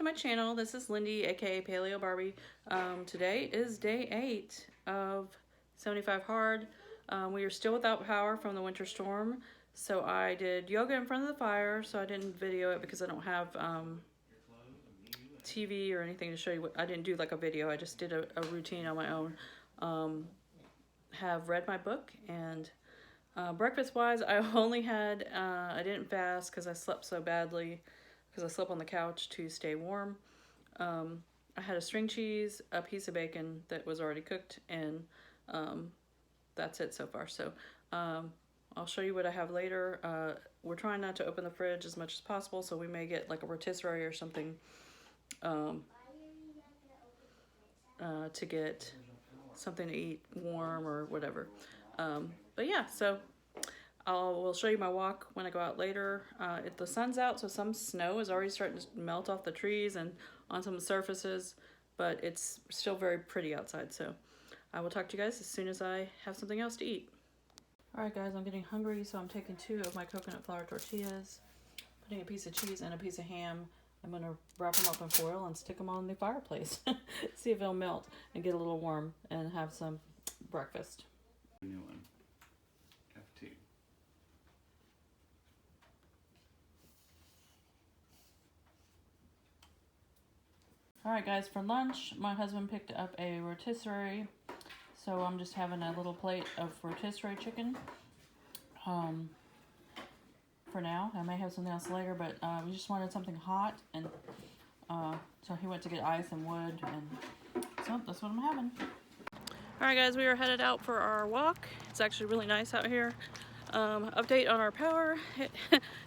my channel. This is Lindy, aka Paleobarbie. Today is day 8 of 75 hard. We are still without power from the winter storm, so I did yoga in front of the fire, so I didn't video it because I don't have TV or anything to show you. I didn't do like a video, I just did a routine on my own. Have read my book, and breakfast wise I only had, I didn't fast because I slept so badly, because I slept on the couch to stay warm. I had a string cheese, a piece of bacon that was already cooked, and that's it so far. So I'll show you what I have later. We're trying not to open the fridge as much as possible, so we may get like a rotisserie or something to get something to eat warm or whatever. But yeah, so we'll show you my walk when I go out later. If the sun's out, so some snow is already starting to melt off the trees and on some surfaces, but it's still very pretty outside. So I will talk to you guys as soon as I have something else to eat. All right, guys, I'm getting hungry, so I'm taking 2 of my coconut flour tortillas, putting a piece of cheese and a piece of ham. I'm gonna wrap them up in foil and stick them on the fireplace. See if it'll melt and get a little warm and have some breakfast. New one. F2. Alright guys, for lunch, my husband picked up a rotisserie, so I'm just having a little plate of rotisserie chicken. For now, I may have something else later, but we just wanted something hot, and so he went to get ice and wood, and so that's what I'm having. Alright guys, we are headed out for our walk. It's actually really nice out here. Update on our power.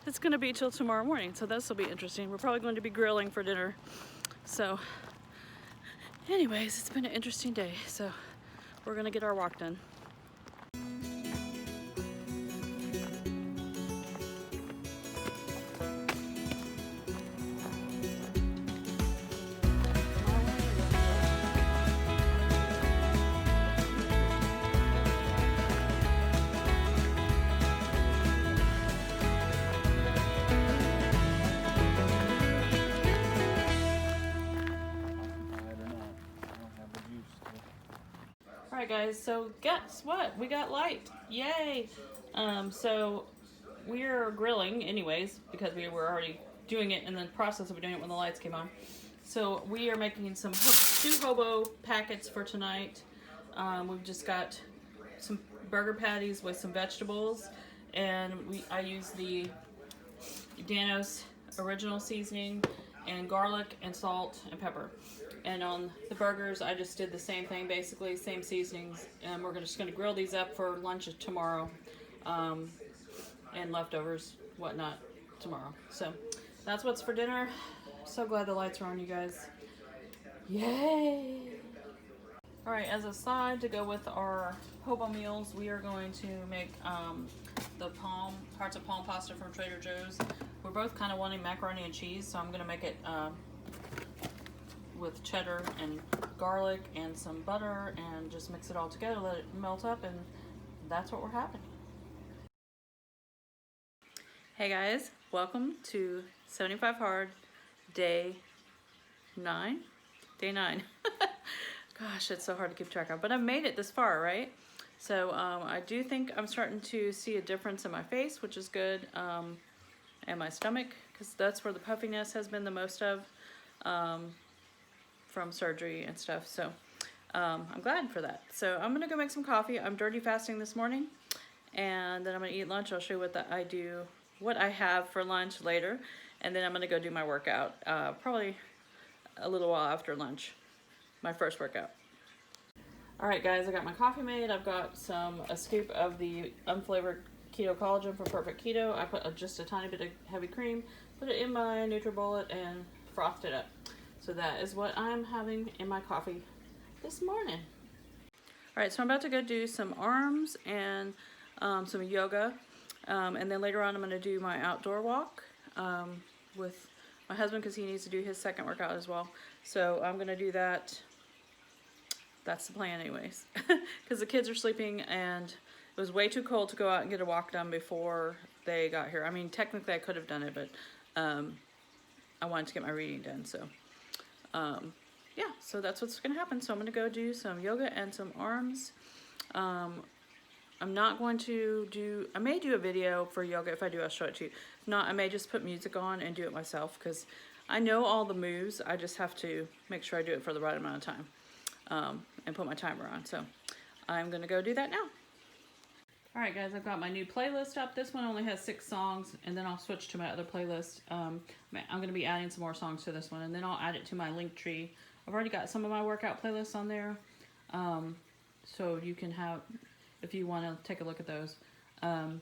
It's going to be till tomorrow morning, so this will be interesting. We're probably going to be grilling for dinner. So anyways, it's been an interesting day, so we're going to get our walk done. Alright guys, so guess what? We got light. Yay! So we're grilling anyways, because we were already doing it in the process of doing it when the lights came on. So we are making some 2 hobo packets for tonight. We've just got some burger patties with some vegetables, and I use the Danos original seasoning and garlic and salt and pepper. And on the burgers, I just did the same thing, basically, same seasonings. And we're just going to grill these up for lunch tomorrow, and leftovers, whatnot, tomorrow. So that's what's for dinner. So glad the lights are on, you guys. Yay! All right, as a side to go with our hobo meals, we are going to make the hearts of palm pasta from Trader Joe's. We're both kind of wanting macaroni and cheese, so I'm going to make it with cheddar and garlic and some butter, and just mix it all together, let it melt up, and that's what we're having. Hey guys, welcome to 75 hard, day 9. Day 9. Gosh, it's so hard to keep track of, but I've made it this far, right? So I do think I'm starting to see a difference in my face, which is good, and my stomach, because that's where the puffiness has been the most of. From surgery and stuff, so I'm glad for that. So I'm gonna go make some coffee. I'm dirty fasting this morning, and then I'm gonna eat lunch. I'll show you what I have for lunch later, and then I'm gonna go do my workout, probably a little while after lunch, my first workout. All right guys, I got my coffee made. I've got a scoop of the unflavored keto collagen for perfect keto. I put just a tiny bit of heavy cream, put it in my NutriBullet, and frothed it up. So that is what I'm having in my coffee this morning. All right, so I'm about to go do some arms and some yoga. And then later on, I'm going to do my outdoor walk with my husband, because he needs to do his second workout as well. So I'm going to do that. That's the plan anyways, because the kids are sleeping, and it was way too cold to go out and get a walk done before they got here. I mean, technically I could have done it, but I wanted to get my reading done, so Yeah, so that's what's gonna happen. So I'm gonna go do some yoga and some arms. I'm not going to do, I may do a video for yoga. If I do, I'll show it to you. If not, I may just put music on and do it myself, because I know all the moves. I just have to make sure I do it for the right amount of time, and put my timer on. So I'm gonna go do that now. All right, guys, I've got my new playlist up. This one only has 6 songs, and then I'll switch to my other playlist. I'm going to be adding some more songs to this one, and then I'll add it to my link tree. I've already got some of my workout playlists on there, so you can have, if you want to take a look at those. But I'm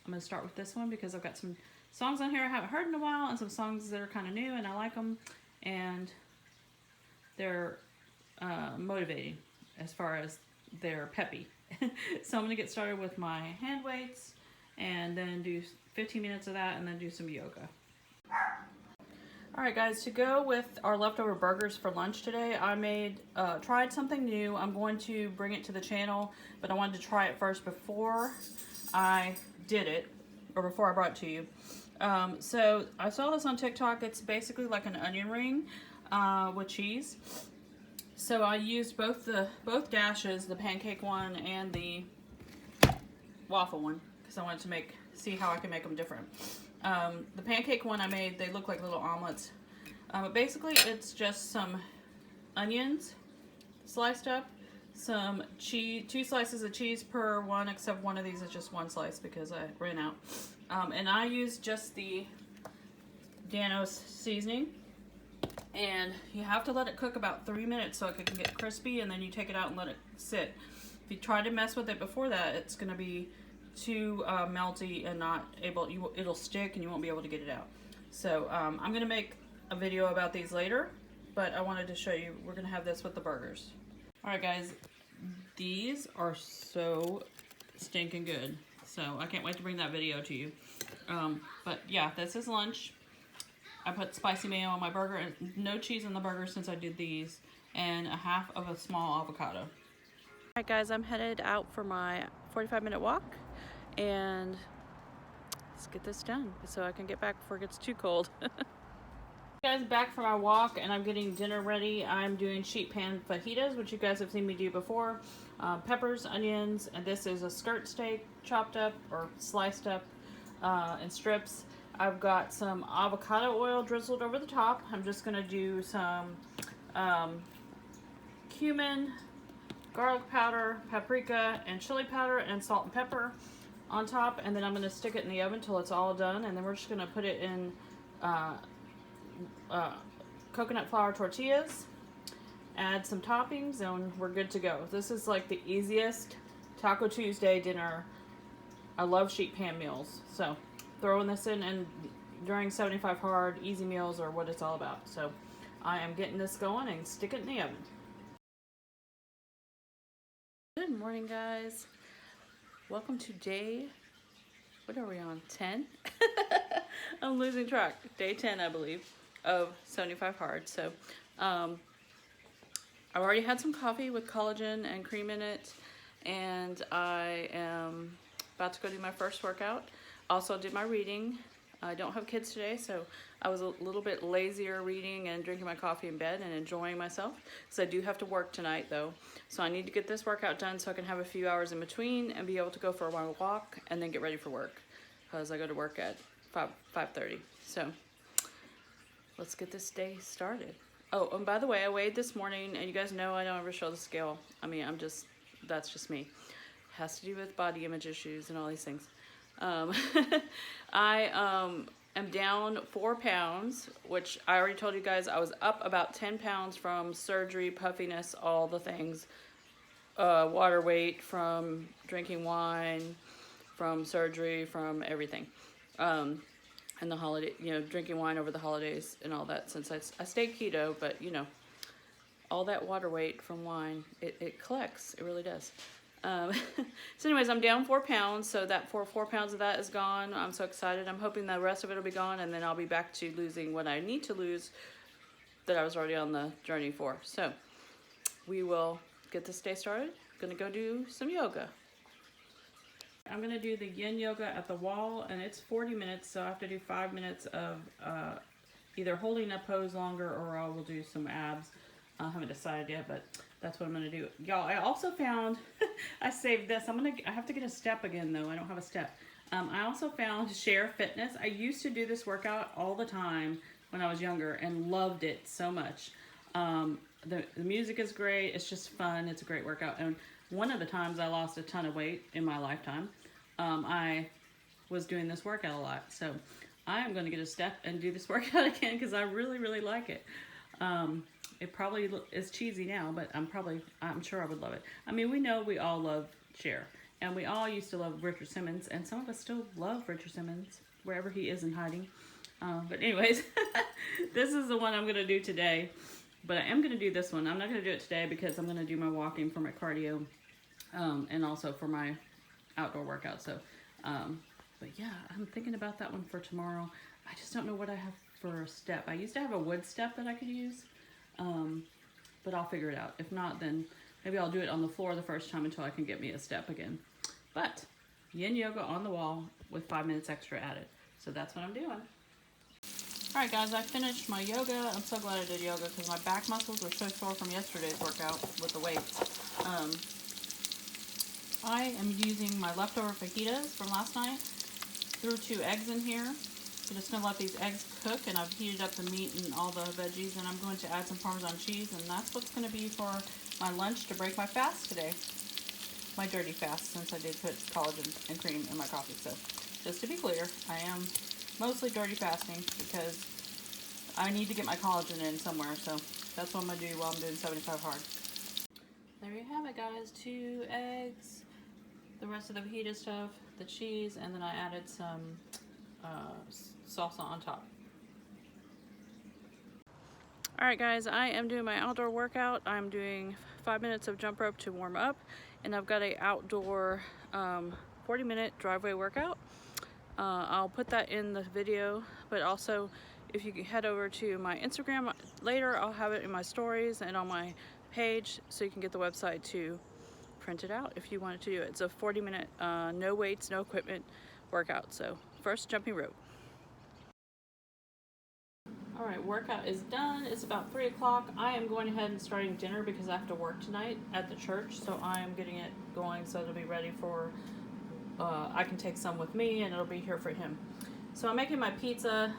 going to start with this one because I've got some songs on here I haven't heard in a while, and some songs that are kind of new, and I like them, and they're motivating as far as they're peppy. So I'm going to get started with my hand weights and then do 15 minutes of that and then do some yoga. Alright guys, to go with our leftover burgers for lunch today, I tried something new. I'm going to bring it to the channel, but I wanted to try it first before I did it, or before I brought it to you. So I saw this on TikTok. It's basically like an onion ring with cheese. So I used both dashes, the pancake one and the waffle one, because I wanted to see how I can make them different. The pancake one I made, they look like little omelets. But basically it's just some onions sliced up, some cheese, 2 slices of cheese per one, except one of these is just 1 slice because I ran out. And I used just the Danos seasoning. And you have to let it cook about 3 minutes so it can get crispy, and then you take it out and let it sit. If you try to mess with it before that, it's going to be too melty and not able, it'll stick and you won't be able to get it out. So I'm going to make a video about these later, but I wanted to show you, we're going to have this with the burgers. Alright guys, these are so stinking good. So I can't wait to bring that video to you. But yeah, this is lunch. I put spicy mayo on my burger, and no cheese in the burger since I did these, and a half of a small avocado. Alright guys, I'm headed out for my 45-minute walk, and let's get this done so I can get back before it gets too cold. Guys, back from my walk, and I'm getting dinner ready. I'm doing sheet pan fajitas, which you guys have seen me do before. Peppers, onions, and this is a skirt steak chopped up or sliced up in strips. I've got some avocado oil drizzled over the top. I'm just going to do some cumin, garlic powder, paprika, and chili powder, and salt and pepper on top. And then I'm going to stick it in the oven until it's all done. And then we're just going to put it in coconut flour tortillas, add some toppings, and we're good to go. This is like the easiest Taco Tuesday dinner. I love sheet pan meals. So throwing this in, and during 75 hard, easy meals are what it's all about. So I am getting this going and stick it in the oven. Good morning, guys. Welcome to day, what are we on, 10? I'm losing track. Day 10, I believe, of 75 hard. So I've already had some coffee with collagen and cream in it, and I am about to go do my first workout. Also did my reading. I don't have kids today, so I was a little bit lazier reading and drinking my coffee in bed and enjoying myself. So I do have to work tonight though. So I need to get this workout done so I can have a few hours in between and be able to go for my walk and then get ready for work, because I go to work at 5:30. So let's get this day started. Oh, and by the way, I weighed this morning, and you guys know I don't ever show the scale. I mean, that's just me. It has to do with body image issues and all these things. I am down 4 pounds, which I already told you guys I was up about 10 pounds from surgery, puffiness, all the things, water weight from drinking wine, from surgery, from everything, and the holiday, drinking wine over the holidays and all that, since I stay keto, but all that water weight from wine, it collects, it really does. So anyways, I'm down 4 pounds, so that 4 pounds of that is gone. I'm so excited. I'm hoping the rest of it will be gone, and then I'll be back to losing what I need to lose that I was already on the journey for. So we will get this day started. I'm gonna go do some yoga. I'm gonna do the yin yoga at the wall, and it's 40 minutes, so I have to do 5 minutes of either holding a pose longer or I will do some abs. I haven't decided yet, but that's what I'm gonna do. Y'all, I also found, I saved this. I have to get a step again though. I don't have a step. I also found Share Fitness. I used to do this workout all the time when I was younger and loved it so much. The music is great. It's just fun. It's a great workout. And one of the times I lost a ton of weight in my lifetime, I was doing this workout a lot. So I am going to get a step and do this workout again because I really, really like it. It probably is cheesy now, but I'm sure I would love it. I mean, we know we all love Cher, and we all used to love Richard Simmons, and some of us still love Richard Simmons, wherever he is in hiding. But anyways, this is the one I'm going to do today, but I am going to do this one. I'm not going to do it today because I'm going to do my walking for my cardio, and also for my outdoor workout. So, but yeah, I'm thinking about that one for tomorrow. I just don't know what I have for a step. I used to have a wood step that I could use, but I'll figure it out. If not, then maybe I'll do it on the floor the first time until I can get me a step again. But yin yoga on the wall with 5 minutes extra added. So that's what I'm doing. Alright guys, I finished my yoga. I'm so glad I did yoga because my back muscles were so sore from yesterday's workout with the weights. I am using my leftover fajitas from last night. Threw 2 eggs in here. I'm just going to let these eggs cook, and I've heated up the meat and all the veggies, and I'm going to add some Parmesan cheese, and that's what's going to be for my lunch to break my fast today. My dirty fast, since I did put collagen and cream in my coffee. So just to be clear, I am mostly dirty fasting because I need to get my collagen in somewhere, so that's what I'm going to do while I'm doing 75 hard. There you have it guys, 2 eggs, the rest of the fajita stuff, the cheese, and then I added some salsa on top. Alright guys, I am doing my outdoor workout. I'm doing 5 minutes of jump rope to warm up, and I've got a outdoor 40-minute driveway workout. I'll put that in the video, but also if you head over to my Instagram later, I'll have it in my stories and on my page, so you can get the website to print it out if you wanted to do it. It's a 40-minute no weights, no equipment workout. So first, jumping rope. Alright, workout is done. It's about 3 o'clock. I am going ahead and starting dinner because I have to work tonight at the church, so I am getting it going so it'll be ready for, I can take some with me and it'll be here for him. So I'm making my pizza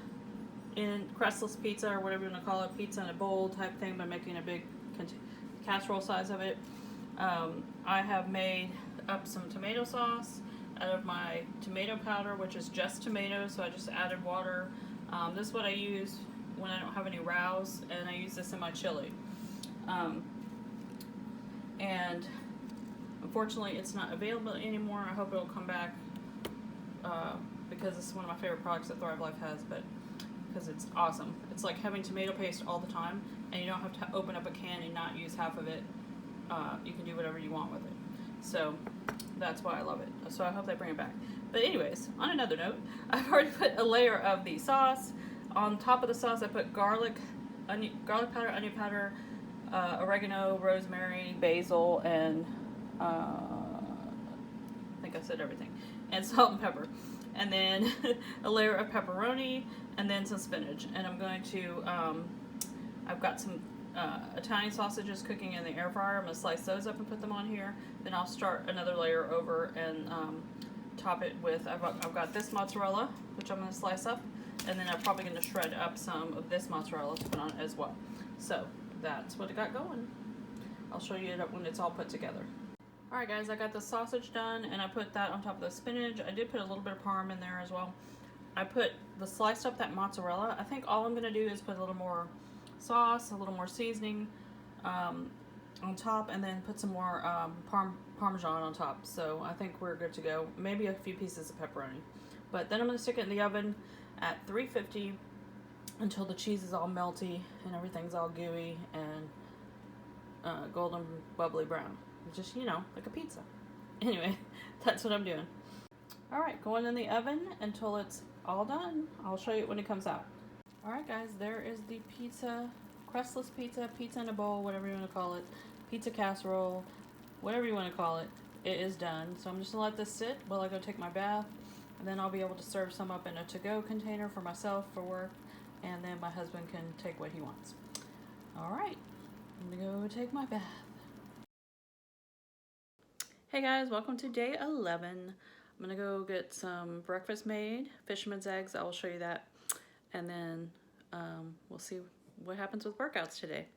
in crustless pizza, or whatever you want to call it, pizza in a bowl type thing, by making a big casserole size of it. I have made up some tomato sauce out of my tomato powder, which is just tomatoes, so I just added water. This is what I use when I don't have any rows, and I use this in my chili. And unfortunately it's not available anymore. I hope it'll come back because this is one of my favorite products that Thrive Life has, but because it's awesome. It's like having tomato paste all the time, and you don't have to open up a can and not use half of it. You can do whatever you want with it. So that's why I love it. So I hope they bring it back. But anyways, on another note, I've already put a layer of the sauce. On top of the sauce, I put garlic powder, onion powder, oregano, rosemary, basil, and I think I said everything, and salt and pepper. And then a layer of pepperoni, and then some spinach. And I'm going to, I've got some Italian sausages cooking in the air fryer. I'm going to slice those up and put them on here. Then I'll start another layer over and top it with, I've got this mozzarella, which I'm going to slice up. And then I'm probably going to shred up some of this mozzarella to put on as well. So that's what I got going. I'll show you it when it's all put together. Alright guys, I got the sausage done, and I put that on top of the spinach. I did put a little bit of parm in there as well. I put the sliced up that mozzarella. I think all I'm going to do is put a little more sauce, a little more seasoning on top, and then put some more Parmesan on top. So I think we're good to go. Maybe a few pieces of pepperoni. But then I'm going to stick it in the oven at 350 until the cheese is all melty and everything's all gooey and golden bubbly brown. Just, you know, like a pizza. Anyway, that's what I'm doing. Alright, going in the oven until it's all done. I'll show you when it comes out. Alright guys, there is the pizza, crustless pizza, pizza in a bowl, whatever you want to call it, pizza casserole, whatever you want to call it. It is done. So I'm just going to let this sit while I go take my bath, and then I'll be able to serve some up in a to-go container for myself for work. and then my husband can take what he wants. All right, I'm gonna go take my bath. Hey guys, welcome to day 11. I'm gonna go get some breakfast made, fisherman's eggs. I will show you that, and then we'll see what happens with workouts today.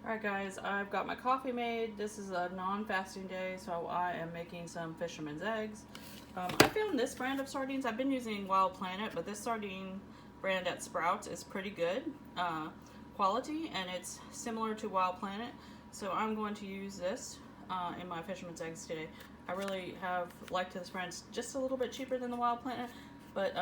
Alright guys, I've got my coffee made. This is a non-fasting day, so I am making some fisherman's eggs. I found this brand of sardines. I've been using Wild Planet, but this sardine brand at Sprouts is pretty good quality, and it's similar to Wild Planet. So I'm going to use this in my fisherman's eggs today. I really have liked this brand. It's just a little bit cheaper than the Wild Planet, but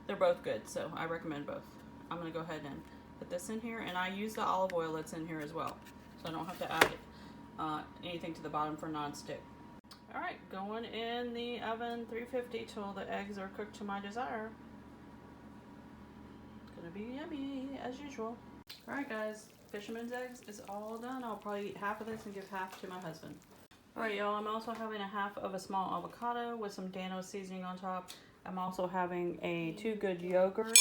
they're both good, so I recommend both. I'm going to go ahead and put this in here, and I use the olive oil that's in here as well, so I don't have to add anything to the bottom for non-stick. Alright, going in the oven 350 till the eggs are cooked to my desire. It's gonna be yummy as usual. Alright guys, fisherman's eggs is all done. I'll probably eat half of this and give half to my husband. Alright y'all, I'm also having a half of a small avocado with some Dano seasoning on top. I'm also having a 2 Good yogurt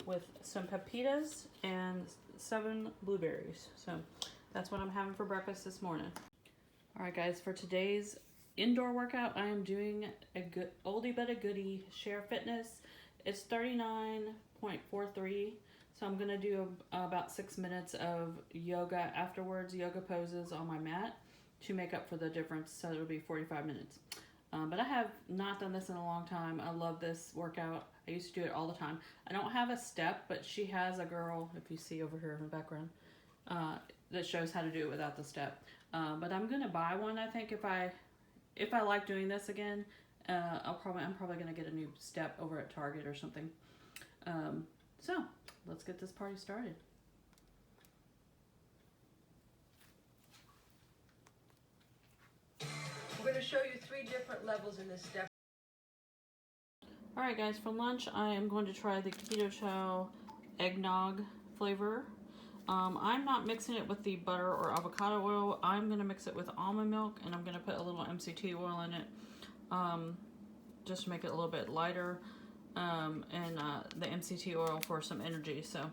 with some pepitas and 7 blueberries. So that's what I'm having for breakfast this morning. Alright guys, for today's indoor workout, I am doing a good oldie but a goodie, Share Fitness. It's 39.43, so I'm gonna do about 6 minutes of yoga afterwards, yoga poses on my mat to make up for the difference, so it'll be 45 minutes. But I have not done this in a long time. I love this workout. I used to do it all the time. I don't have a step, but she has a girl, if you see over here in the background, that shows how to do it without the step. But I'm gonna buy one. I think if I like doing this again, I'm probably gonna get a new step over at Target or something. So let's get this party started. We're going to show you 3 different levels in this step. Alright guys, for lunch I am going to try the Keto Chow eggnog flavor. I'm not mixing it with the butter or avocado oil. I'm going to mix it with almond milk, and I'm going to put a little MCT oil in it just to make it a little bit lighter, and the MCT oil for some energy. So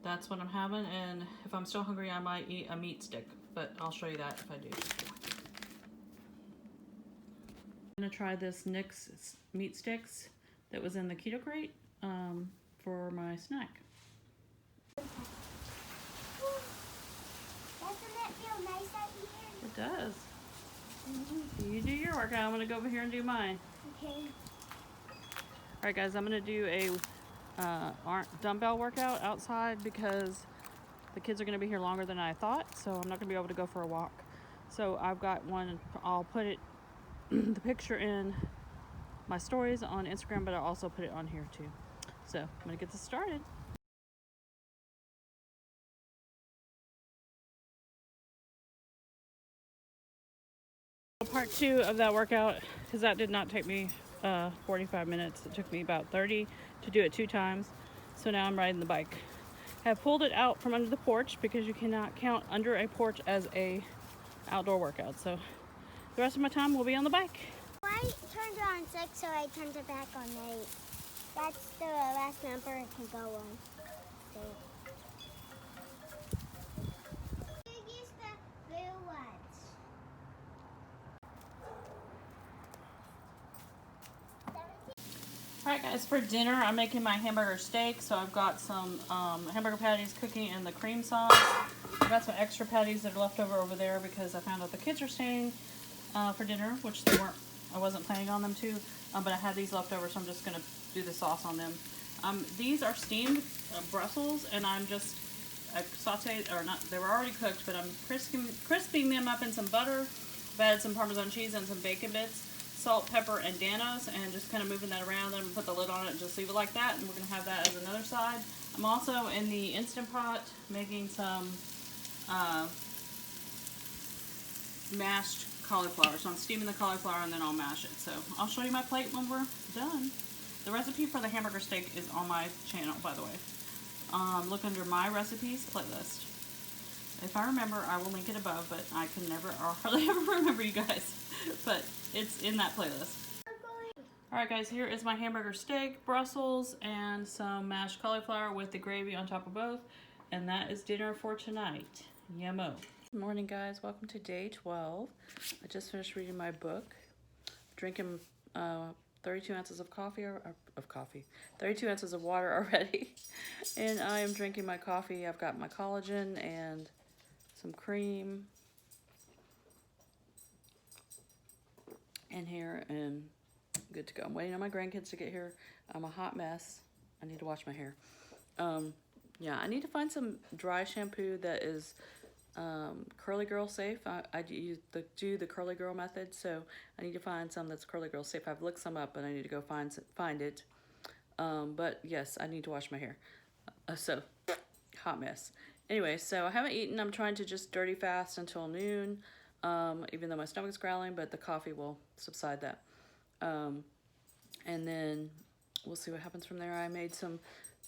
that's what I'm having, and if I'm still hungry I might eat a meat stick, but I'll show you that if I do. I'm going to try this Nick's meat sticks that was in the Keto Krate for my snack. Doesn't it feel nice out here? It does. You do your workout. I'm going to go over here and do mine. Okay. Alright guys, I'm going to do a dumbbell workout outside because the kids are going to be here longer than I thought, so I'm not going to be able to go for a walk. So I've got one. I'll put it the picture in my stories on Instagram, but I'll also put it on here too. So I'm gonna get this started. Part 2 of that workout, because that did not take me 45 minutes. It took me about 30 to do it 2 times. So now I'm riding the bike. I have pulled it out from under the porch because you cannot count under a porch as a outdoor workout. So the rest of my time will be on the bike. I turned it on 6, so I turned it back on 8. That's the last number it can go on. Use the blue ones. Alright guys, for dinner I'm making my hamburger steak. So I've got some hamburger patties cooking in the cream sauce. I've got some extra patties that are left over there because I found out the kids are staying for dinner, which they weren't. I wasn't planning on them to, but I had these left over, so I'm just going to do the sauce on them. These are steamed Brussels, and I sauteed, or not, they were already cooked, but I'm crisping them up in some butter. I've added some Parmesan cheese and some bacon bits, salt, pepper, and Danos, and just kind of moving that around. Then I'm going to put the lid on it and just leave it like that, and we're going to have that as another side. I'm also in the Instant Pot making some mashed cauliflower. So I'm steaming the cauliflower and then I'll mash it. So I'll show you my plate when we're done. The recipe for the hamburger steak is on my channel, by the way. Look under my recipes playlist. If I remember, I will link it above, but I can never or hardly ever remember, you guys. But it's in that playlist. Alright guys, here is my hamburger steak, Brussels, and some mashed cauliflower with the gravy on top of both. And that is dinner for tonight. Yummo. Good morning guys, welcome to day 12. I just finished reading my book. Drinking 32 ounces of coffee, 32 ounces of water already. And I am drinking my coffee. I've got my collagen and some cream in here and good to go. I'm waiting on my grandkids to get here. I'm a hot mess. I need to wash my hair. Yeah, I need to find some dry shampoo that is curly girl safe. I do the curly girl method, so I need to find some that's curly girl safe. I've looked some up, but I need to go find it. But yes, I need to wash my hair. So, hot mess. Anyway, so I haven't eaten. I'm trying to just dirty fast until noon, even though my stomach's growling, but the coffee will subside that. And then we'll see what happens from there. I made some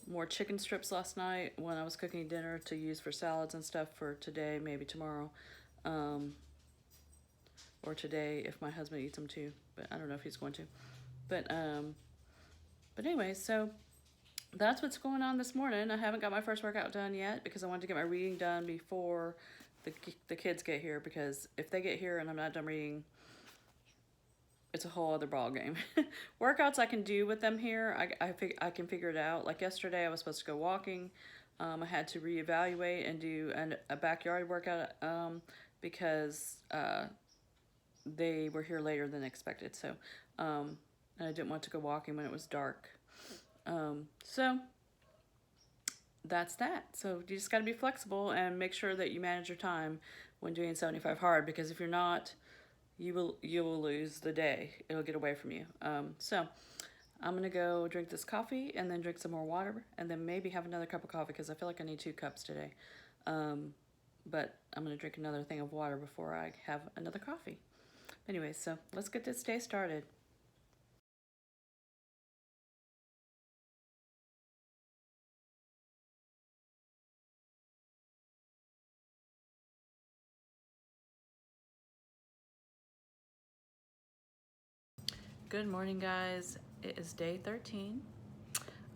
more chicken strips last night when I was cooking dinner to use for salads and stuff for today, maybe tomorrow, or today if my husband eats them too, but I don't know if he's going to. But anyway, so that's what's going on this morning. I haven't got my first workout done yet because I wanted to get my reading done before the kids get here, because if they get here and I'm not done reading, it's a whole other ball game. Workouts I can do with them here. I can figure it out. Like yesterday, I was supposed to go walking. I had to reevaluate and do a backyard workout because they were here later than expected. So, and I didn't want to go walking when it was dark. So that's that. So you just got to be flexible and make sure that you manage your time when doing 75 hard, because if you're not, you will lose the day. It'll get away from you. So I'm gonna go drink this coffee and then drink some more water and then maybe have another cup of coffee because I feel like I need 2 cups today. But I'm gonna drink another thing of water before I have another coffee. Anyway, so let's get this day started. Good morning, guys. It is day 13.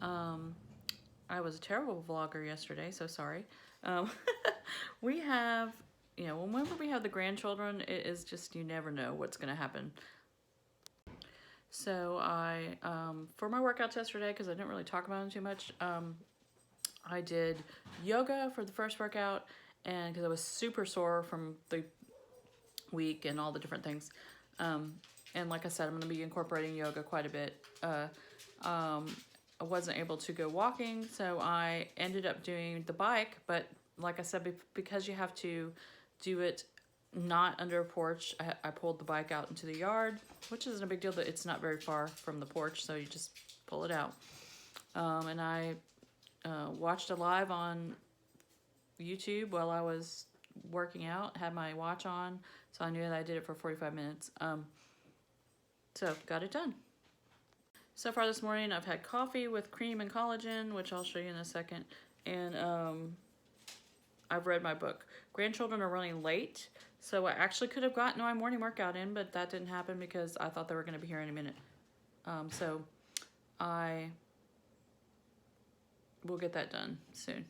I was a terrible vlogger yesterday, so sorry. We have, whenever we have the grandchildren, it is just, you never know what's going to happen. So I, for my workouts yesterday, because I didn't really talk about them too much, I did yoga for the first workout, and because I was super sore from the week and all the different things. And like I said, I'm going to be incorporating yoga quite a bit. I wasn't able to go walking, so I ended up doing the bike. But like I said, because you have to do it not under a porch, I pulled the bike out into the yard, which isn't a big deal, but it's not very far from the porch, so you just pull it out. And I watched a live on YouTube while I was working out, had my watch on, so I knew that I did it for 45 minutes. So got it done. So far this morning, I've had coffee with cream and collagen, which I'll show you in a second. And I've read my book. Grandchildren are running late, so I actually could have gotten my morning workout in, but that didn't happen because I thought they were going to be here in a minute. So I will get that done soon.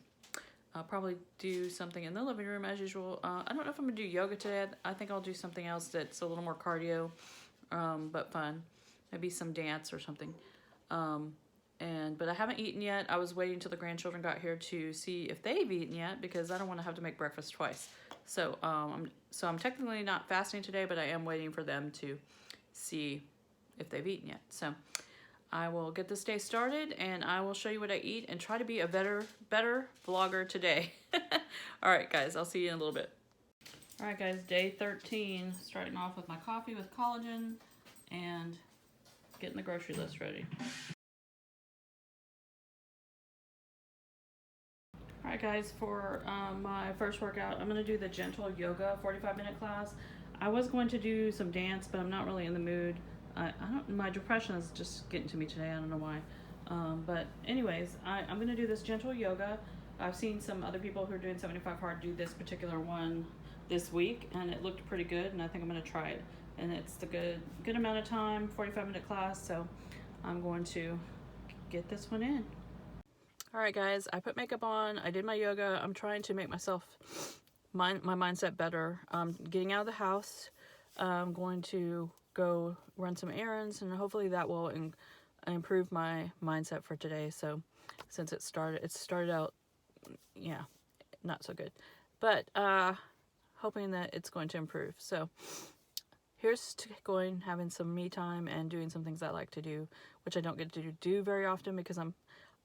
I'll probably do something in the living room as usual. I don't know if I'm going to do yoga today. I think I'll do something else that's a little more cardio. But fun. Maybe some dance or something. But I haven't eaten yet. I was waiting till the grandchildren got here to see if they've eaten yet because I don't want to have to make breakfast twice. So I'm technically not fasting today, but I am waiting for them to see if they've eaten yet. So I will get this day started and I will show you what I eat and try to be a better vlogger today. All right, guys, I'll see you in a little bit. All right, guys, day 13, starting off with my coffee with collagen and getting the grocery list ready. All right, guys, for my first workout, I'm going to do the gentle yoga 45-minute class. I was going to do some dance, but I'm not really in the mood. My depression is just getting to me today. I don't know why. But anyways, I'm going to do this gentle yoga. I've seen some other people who are doing 75 hard do this particular one this week, and it looked pretty good, and I think I'm going to try it. and it's the good amount of time, 45-minute class, so I'm going to get this one in. All right, guys, I put makeup on, I did my yoga. I'm trying to make myself, my mindset better. Getting out of the house, I'm going to go run some errands, and hopefully that will improve my mindset for today. So since it started out, yeah, not so good, but hoping that it's going to improve. So here's to having some me time and doing some things I like to do, which I don't get to do very often because I'm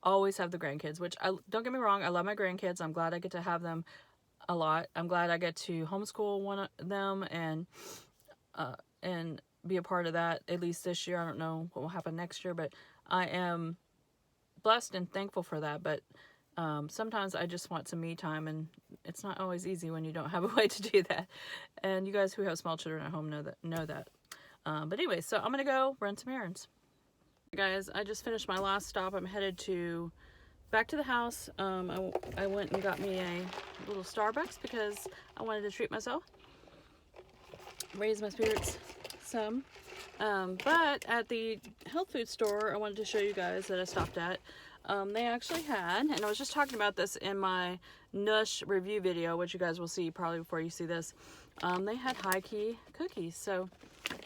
always have the grandkids, which don't get me wrong, I love my grandkids. I'm glad I get to have them a lot. I'm glad I get to homeschool one of them and be a part of that, at least this year. I don't know what will happen next year, but I am blessed and thankful for that. But sometimes I just want some me time, and it's not always easy when you don't have a way to do that. And you guys who have small children at home know that. But anyway, so I'm gonna go run some errands. Guys, I just finished my last stop. I'm headed back to the house. I went and got me a little Starbucks because I wanted to treat myself, raise my spirits some. But at the health food store, I wanted to show you guys that I stopped at. They actually had, and I was just talking about this in my Nush review video, which you guys will see probably before you see this. They had high key cookies, so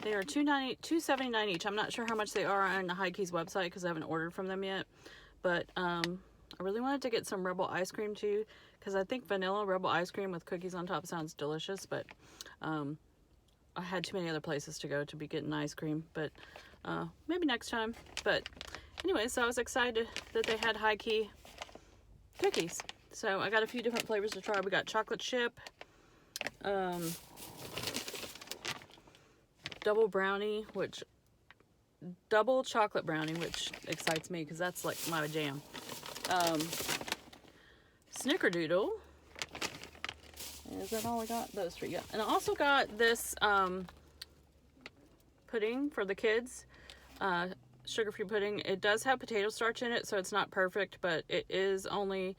they are $2.79 each. I'm not sure how much they are on the High Key's website because I haven't ordered from them yet. But I really wanted to get some Rebel ice cream too, because I think vanilla Rebel ice cream with cookies on top sounds delicious. But I had too many other places to go to be getting ice cream. But maybe next time. But anyway, so I was excited that they had High Key cookies. So I got a few different flavors to try. We got chocolate chip, double chocolate brownie, which excites me because that's like my jam. Snickerdoodle. Is that all I got? Those three, yeah. And I also got this pudding for the kids, sugar-free pudding. It does have potato starch in it, so it's not perfect, but it is only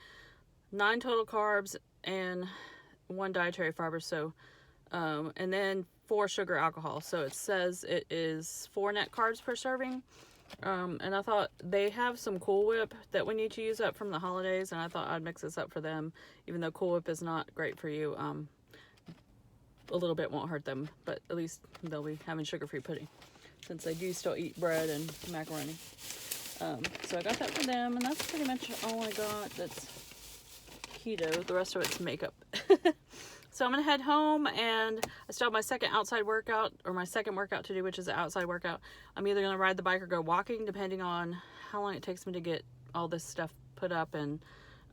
9 total carbs and 1 dietary fiber. So, and then 4 sugar alcohol. So it says it is 4 net carbs per serving. And I thought they have some Cool Whip that we need to use up from the holidays, and I thought I'd mix this up for them, even though Cool Whip is not great for you. A little bit won't hurt them, but at least they'll be having sugar-free pudding, since they do still eat bread and macaroni. So I got that for them, and that's pretty much all I got that's keto. The rest of it's makeup. So I'm gonna head home, and I still have my second workout to do, which is an outside workout. I'm either gonna ride the bike or go walking, depending on how long it takes me to get all this stuff put up and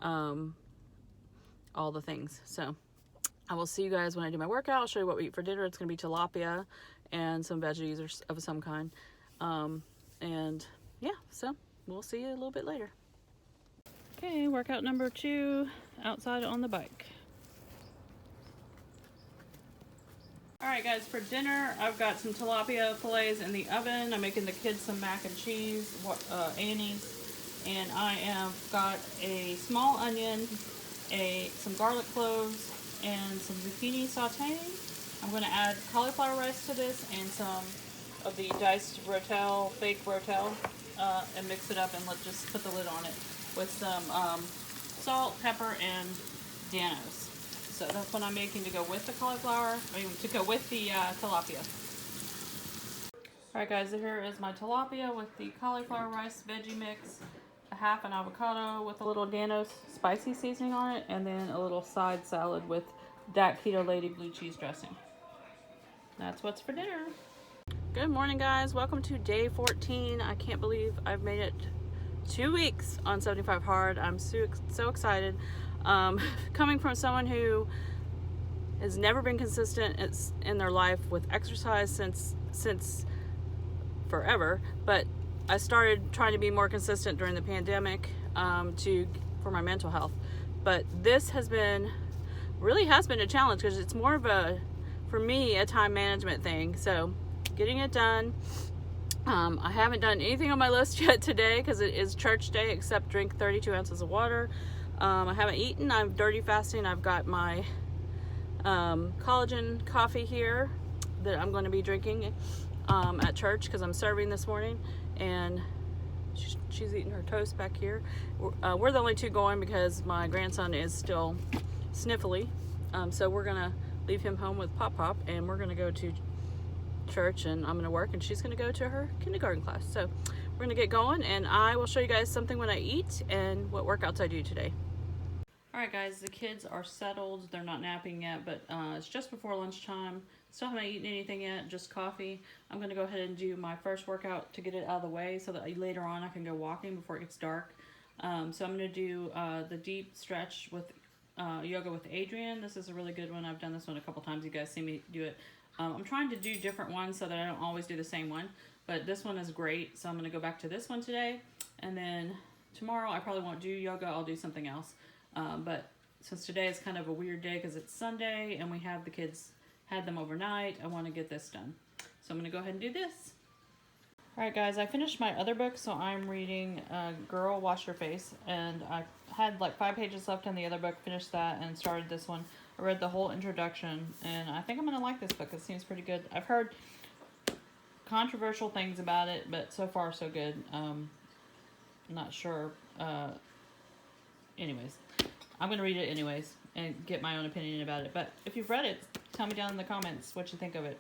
all the things. So I will see you guys when I do my workout. I'll show you what we eat for dinner. It's gonna be tilapia and some veggies of some kind. And yeah, so we'll see you a little bit later. Okay, workout number 2, outside on the bike. Alright guys, for dinner I've got some tilapia fillets in the oven. I'm making the kids some mac and cheese, Annie's, and I have got a small onion, some garlic cloves, and some zucchini sauteing. I'm going to add cauliflower rice to this and some of the diced fake rotel, and mix it up, and let's just put the lid on it with some salt, pepper, and Danos. So that's what I'm making to go with the to go with the tilapia. Alright guys, here is my tilapia with the cauliflower rice veggie mix, a half an avocado with a little Danos spicy seasoning on it, and then a little side salad with that Keto Lady blue cheese dressing. That's what's for dinner. Good morning guys, welcome to day 14. I can't believe I've made it 2 weeks on 75 hard. I'm so excited. Coming from someone who has never been consistent in their life with exercise since forever, but I started trying to be more consistent during the pandemic for my mental health. But this really has been a challenge because it's more of for me, a time management thing. So getting it done. I haven't done anything on my list yet today because it is church day, except drink 32 ounces of water. I haven't eaten. I'm dirty fasting. I've got my collagen coffee here. that I'm going to be drinking at church because I'm serving this morning, and she's eating her toast back here. We're the only two going because my grandson is still sniffly, so we're gonna leave him home with Pop, and we're gonna go to church, and I'm gonna work, and she's gonna go to her kindergarten class. So we're gonna get going, and I will show you guys something when I eat and what workouts I do today. Alright guys, the kids are settled. They're not napping yet, but it's just before lunchtime. Still haven't eaten anything yet, just coffee. I'm going to go ahead and do my first workout to get it out of the way so that later on I can go walking before it gets dark. So I'm going to do the deep stretch with yoga with Adrian. This is a really good one. I've done this one a couple times. You guys see me do it. I'm trying to do different ones so that I don't always do the same one, but this one is great. So I'm going to go back to this one today, and then tomorrow I probably won't do yoga. I'll do something else. But since today is kind of a weird day because it's Sunday and we have the kids had them overnight, I want to get this done. So I'm going to go ahead and do this. Alright guys, I finished my other book, so I'm reading Girl Wash Your Face, and I had like 5 pages left in the other book, finished that and started this one. I read the whole introduction, and I think I'm going to like this book. It seems pretty good. I've heard controversial things about it, but so far so good. Not sure. Anyways, I'm going to read it anyways and get my own opinion about it. But if you've read it, tell me down in the comments what you think of it.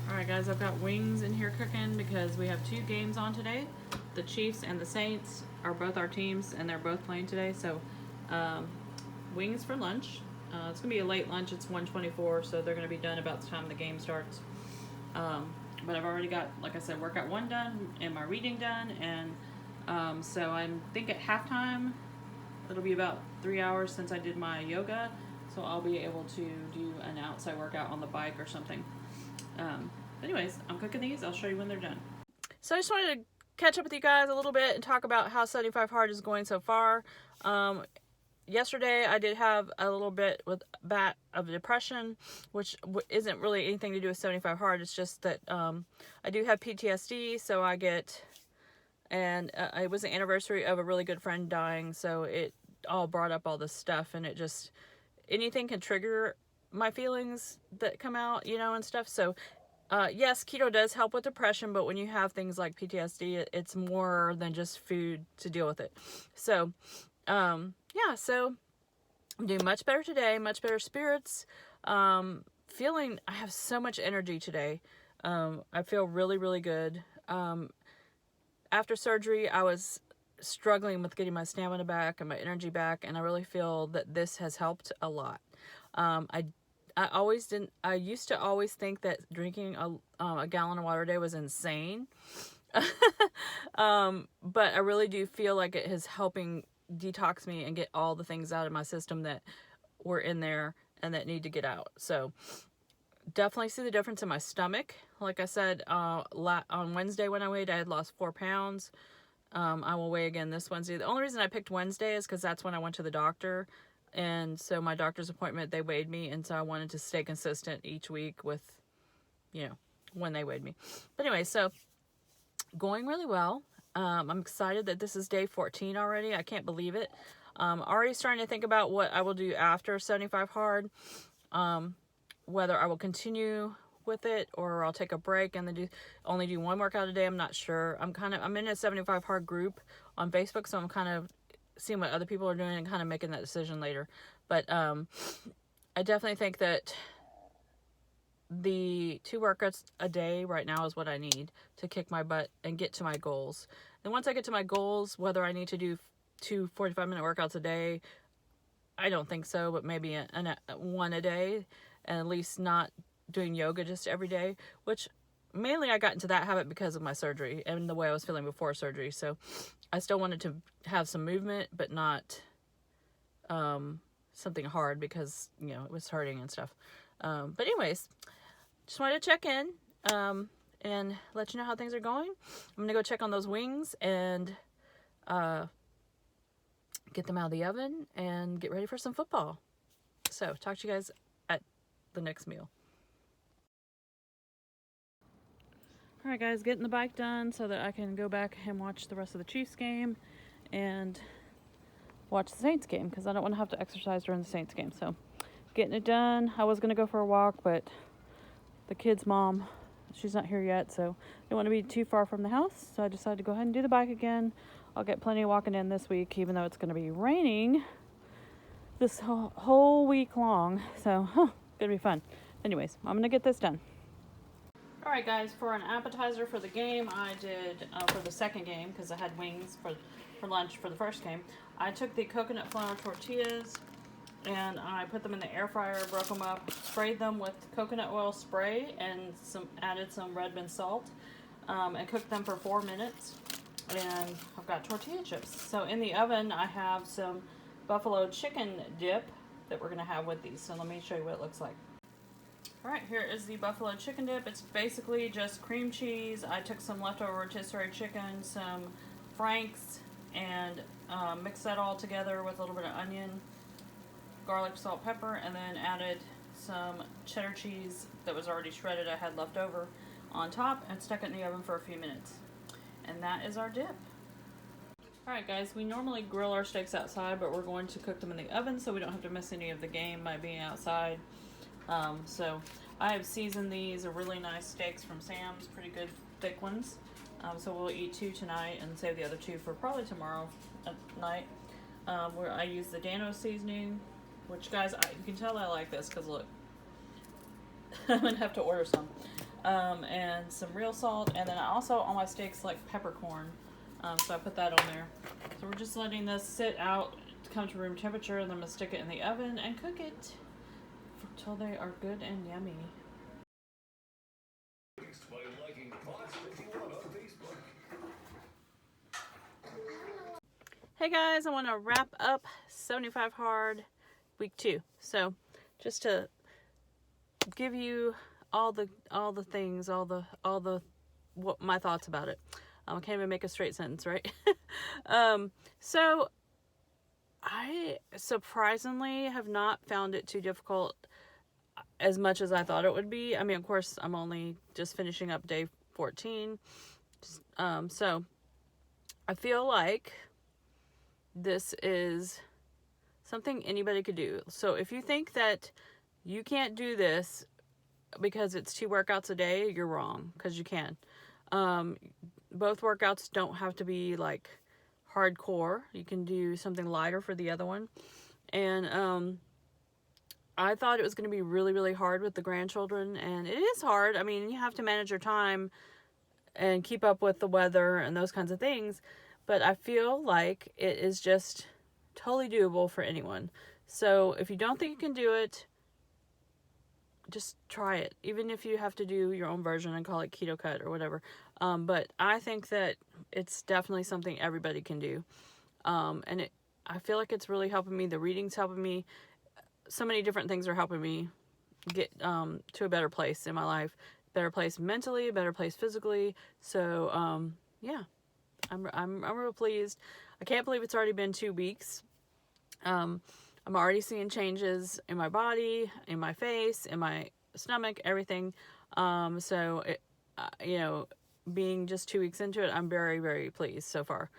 Alright guys, I've got wings in here cooking because we have 2 games on today. The Chiefs and the Saints are both our teams, and they're both playing today. So, wings for lunch. It's going to be a late lunch. It's 1:24, so they're going to be done about the time the game starts. But I've already got, like I said, workout 1 done and my reading done. And so I think at halftime, it'll be about 3 hours since I did my yoga, so I'll be able to do an outside workout on the bike or something. Anyways, I'm cooking these. I'll show you when they're done. So I just wanted to catch up with you guys a little bit and talk about how 75 Hard is going so far. Yesterday I did have a little bit of depression, which isn't really anything to do with 75 Hard. It's just that I do have PTSD, so I get... And it was the anniversary of a really good friend dying, so it all brought up all this stuff, and it just, anything can trigger my feelings that come out, you know, and stuff. So, yes, keto does help with depression, but when you have things like PTSD, it's more than just food to deal with it. So, yeah, so I'm doing much better today, much better spirits, feeling, I have so much energy today. I feel really, really good. After surgery, I was struggling with getting my stamina back and my energy back, and I really feel that this has helped a lot. I used to always think that drinking a gallon of water a day was insane, but I really do feel like it is helping detox me and get all the things out of my system that were in there and that need to get out. So definitely see the difference in my stomach. Like I said, on Wednesday when I weighed, I had lost 4 pounds. I will weigh again this Wednesday. The only reason I picked Wednesday is because that's when I went to the doctor. And so my doctor's appointment, they weighed me. And so I wanted to stay consistent each week with, you know, when they weighed me. But anyway, so going really well. I'm excited that this is day 14 already. I can't believe it. Already starting to think about what I will do after 75 Hard. Whether I will continue with it or I'll take a break and then only do 1 workout a day, I'm not sure. I'm in a 75 Hard group on Facebook, so I'm kind of seeing what other people are doing and kind of making that decision later. But I definitely think that the 2 workouts a day right now is what I need to kick my butt and get to my goals. And once I get to my goals, whether I need to do 2 45-minute workouts a day, I don't think so, but maybe 1 a day. And at least not doing yoga just every day, which mainly I got into that habit because of my surgery and the way I was feeling before surgery. So I still wanted to have some movement, but not something hard because, you know, it was hurting and stuff. But anyways, just wanted to check in and let you know how things are going. I'm going to go check on those wings and get them out of the oven and get ready for some football. So talk to you guys at the next meal. Alright guys, getting the bike done so that I can go back and watch the rest of the Chiefs game and watch the Saints game because I don't want to have to exercise during the Saints game. So getting it done. I was going to go for a walk, but the kid's mom, she's not here yet, so I didn't want to be too far from the house, so I decided to go ahead and do the bike again. I'll get plenty of walking in this week, even though it's going to be raining this whole week long, so gonna be fun. Anyways, I'm gonna get this done. All right, guys, for an appetizer for the game, I did, for the second game, because I had wings for lunch for the first game, I took the coconut flour tortillas and I put them in the air fryer, broke them up, sprayed them with coconut oil spray, and added some red bean salt, and cooked them for 4 minutes. And I've got tortilla chips. So in the oven, I have some buffalo chicken dip that we're gonna have with these. So let me show you what it looks like. All right, here is the buffalo chicken dip. It's basically just cream cheese. I took some leftover rotisserie chicken, some Franks, and mixed that all together with a little bit of onion, garlic, salt, pepper, and then added some cheddar cheese that was already shredded I had left over on top, and stuck it in the oven for a few minutes. And that is our dip. Alright guys, we normally grill our steaks outside, but we're going to cook them in the oven so we don't have to miss any of the game by being outside. So I have seasoned these. Are really nice steaks from Sam's, pretty good thick ones. So we'll eat 2 tonight and save the other 2 for probably tomorrow at night. Where I use the Dano seasoning, which guys, you can tell I like this because look, I'm gonna have to order some. And some real salt, and then I also, on my steaks, like peppercorn, so I put that on there. So we're just letting this sit out to come to room temperature, and then I'm gonna stick it in the oven and cook it until they are good and yummy. Hey guys, I want to wrap up 75 Hard week 2. So just to give you all the things, all the what my thoughts about it. I can't even make a straight sentence, right? So I surprisingly have not found it too difficult as much as I thought it would be. I mean, of course, I'm only just finishing up day 14. So I feel like this is something anybody could do. So if you think that you can't do this because it's 2 workouts a day, you're wrong, because you can. Both workouts don't have to be like hardcore. You can do something lighter for the other one. And I thought it was going to be really, really hard with the grandchildren, and it is hard. I mean, you have to manage your time and keep up with the weather and those kinds of things, but I feel like it is just totally doable for anyone. So if you don't think you can do it, just try it, even if you have to do your own version and call it Keto Krate or whatever. But I think that it's definitely something everybody can do. And I feel like it's really helping me. The reading's helping me. So many different things are helping me get to a better place in my life. Better place mentally, a better place physically. So yeah, I'm real pleased. I can't believe it's already been 2 weeks. I'm already seeing changes in my body, in my face, in my stomach, everything. So it, you know, being just 2 weeks into it, I'm very, very pleased so far.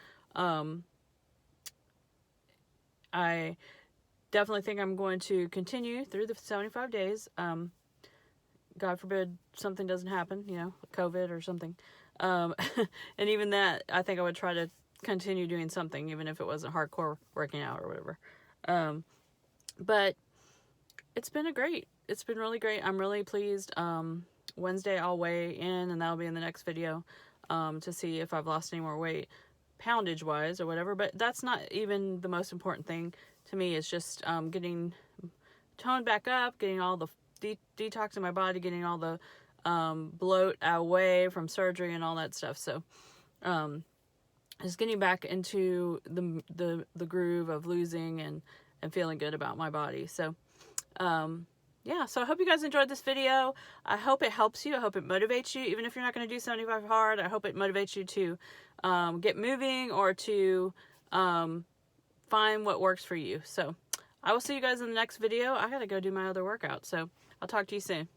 I definitely think I'm going to continue through the 75 days. God forbid something doesn't happen, you know, COVID or something. And even that, I think I would try to continue doing something, even if it wasn't hardcore working out or whatever. But it's been really great. I'm really pleased. Wednesday I'll weigh in, and that'll be in the next video, to see if I've lost any more weight, poundage wise or whatever. But that's not even the most important thing to me. It's just getting toned back up, getting all the detox in my body, getting all the bloat away from surgery and all that stuff. So just getting back into the groove of losing and feeling good about my body. So yeah, so I hope you guys enjoyed this video. I hope it helps you. I hope it motivates you. Even if you're not going to do 75 hard, I hope it motivates you to get moving, or to find what works for you. So I will see you guys in the next video. I gotta go do my other workout, so I'll talk to you soon.